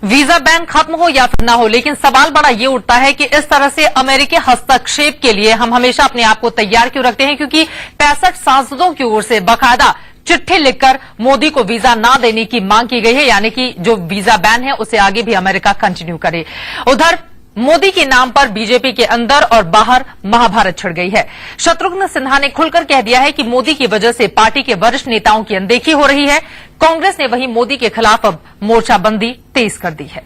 Visa ban खत्म हो या फिर ना हो, लेकिन सवाल बड़ा ये उठता है कि इस तरह से अमेरिकी हस्तक्षेप के लिए हम हमेशा अपने आप को तैयार क्यों रखते हैं, क्योंकि 65 सांसदों की ओर से बाकायदा चिट्ठी लिखकर मोदी को वीजा ना देने की मांग की गई है, यानी कि जो वीजा बैन है उसे आगे भी अमेरिका कंटिन्यू करे। उधर मोदी के नाम पर बीजेपी के अंदर और बाहर महाभारत छिड़ गई है। शत्रुघ्न सिन्हा ने खुलकर कह दिया है कि मोदी की वजह से पार्टी के वरिष्ठ नेताओं की अनदेखी हो रही है। कांग्रेस ने वहीं मोदी के खिलाफ अब मोर्चाबंदी तेज कर दी है।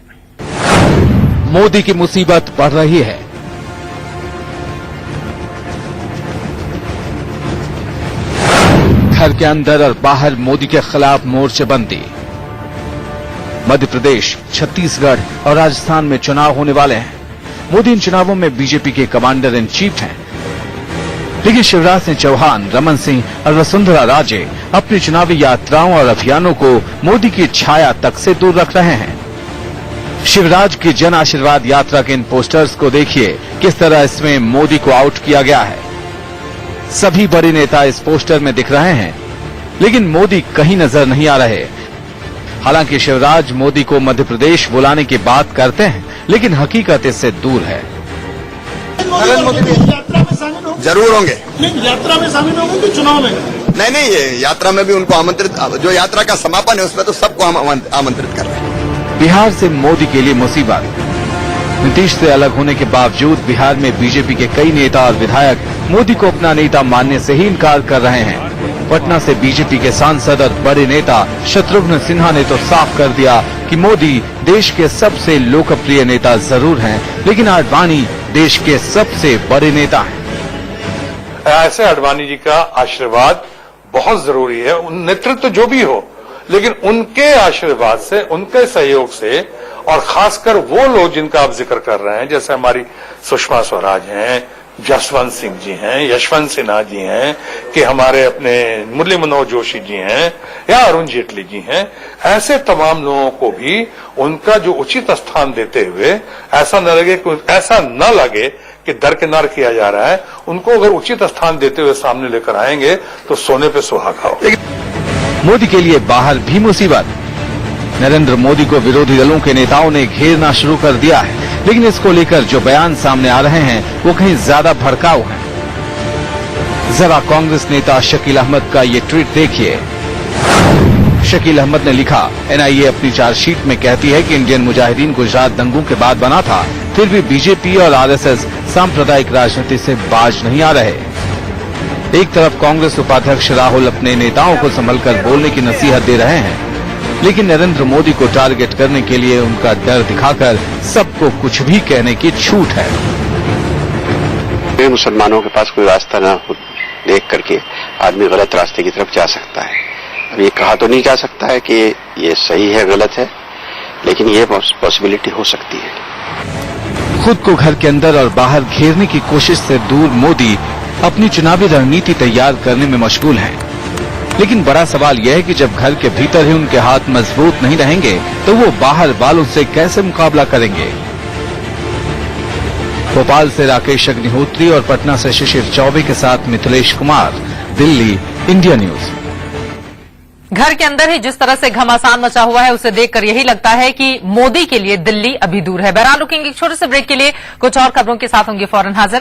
मोदी की मुसीबत बढ़ रही है। घर के अंदर और बाहर मोदी के खिलाफ मोर्चेबंदी। मध्य प्रदेश, छत्तीसगढ़ और राजस्थान में चुनाव होने वाले हैं। मोदी इन चुनावों में बीजेपी के कमांडर इन चीफ हैं, लेकिन शिवराज सिंह चौहान, रमन सिंह और वसुंधरा राजे अपनी चुनावी यात्राओं और अभियानों को मोदी की छाया तक से दूर रख रहे हैं। शिवराज की जन आशीर्वाद यात्रा के इन पोस्टर्स को देखिए, किस तरह इसमें मोदी को आउट किया गया है। सभी बड़े नेता इस पोस्टर में दिख रहे हैं, लेकिन मोदी कहीं नजर नहीं आ रहे। हालांकि शिवराज मोदी को मध्य प्रदेश बुलाने की बात करते हैं, लेकिन हकीकत इससे दूर है। नरेंद्र मोदी यात्रा में शामिल होंगे? जरूर होंगे। नहीं, यात्रा में शामिल होंगे कि चुनाव में? नहीं, ये यात्रा में भी उनको आमंत्रित, जो यात्रा का समापन है उसमें तो सबको हम आमंत्रित कर रहे हैं। बिहार से मोदी के लिए मुसीबत। नीतीश से अलग होने के बावजूद बिहार में बीजेपी के कई नेता और विधायक मोदी को अपना नेता मानने से ही इनकार कर रहे हैं। पटना से बीजेपी के सांसद और बड़े नेता शत्रुघ्न सिन्हा ने तो साफ कर दिया कि मोदी देश के सबसे लोकप्रिय नेता जरूर हैं, लेकिन आडवाणी देश के सबसे बड़े नेता हैं। ऐसे आडवाणी जी का आशीर्वाद बहुत जरूरी है। नेतृत्व जो भी हो, लेकिन उनके आशीर्वाद से, उनके सहयोग से, और खासकर वो लोग जिनका आप जिक्र कर रहे हैं, जैसे हमारी सुषमा स्वराज हैं, जसवंत सिंह जी हैं, यशवंत सिन्हा जी हैं, कि हमारे अपने मुरली मनोहर जोशी जी हैं या अरुण जेटली जी हैं, ऐसे तमाम लोगों को भी उनका जो उचित स्थान देते हुए ऐसा न लगे कि दरकिनार किया जा रहा है। उनको अगर उचित स्थान देते हुए सामने लेकर आएंगे तो सोने पे सुहागा हो। मोदी के लिए बाहर भी मुसीबत। नरेंद्र मोदी को विरोधी दलों के नेताओं ने घेरना शुरू कर दिया है, लेकिन इसको लेकर जो बयान सामने आ रहे हैं वो कहीं ज्यादा भड़काऊ हैं। जरा कांग्रेस नेता शकील अहमद का ये ट्वीट देखिए। शकील अहमद ने लिखा, एनआईए अपनी चार्जशीट में कहती है कि इंडियन मुजाहिदीन गुजरात दंगों के बाद बना था, फिर भी बीजेपी और आरएसएस सांप्रदायिक राजनीति से बाज नहीं आ रहे। एक तरफ कांग्रेस उपाध्यक्ष राहुल अपने नेताओं को संभलकर बोलने की नसीहत दे रहे हैं, लेकिन नरेंद्र मोदी को टारगेट करने के लिए उनका डर दिखाकर सबको कुछ भी कहने की छूट है। मुसलमानों के पास कोई रास्ता न देख करके आदमी गलत रास्ते की तरफ जा सकता है। अब ये कहा तो नहीं जा सकता है कि ये सही है गलत है, लेकिन ये पॉसिबिलिटी हो सकती है। खुद को घर के अंदर और बाहर घेरने की कोशिश से दूर मोदी अपनी चुनावी रणनीति तैयार करने में मशगूल हैं। लेकिन बड़ा सवाल यह है कि जब घर के भीतर ही उनके हाथ मजबूत नहीं रहेंगे तो वो बाहर वालों से कैसे मुकाबला करेंगे। भोपाल से राकेश अग्निहोत्री और पटना से शिशिर चौबे के साथ मिथिलेश कुमार, दिल्ली, इंडिया न्यूज। घर के अंदर ही जिस तरह से घमासान मचा हुआ है उसे देखकर यही लगता है कि मोदी के लिए दिल्ली अभी दूर है। बहरहाल रुकेंगे एक छोटे से ब्रेक के लिए, कुछ और खबरों के साथ होंगे फौरन हाजिर।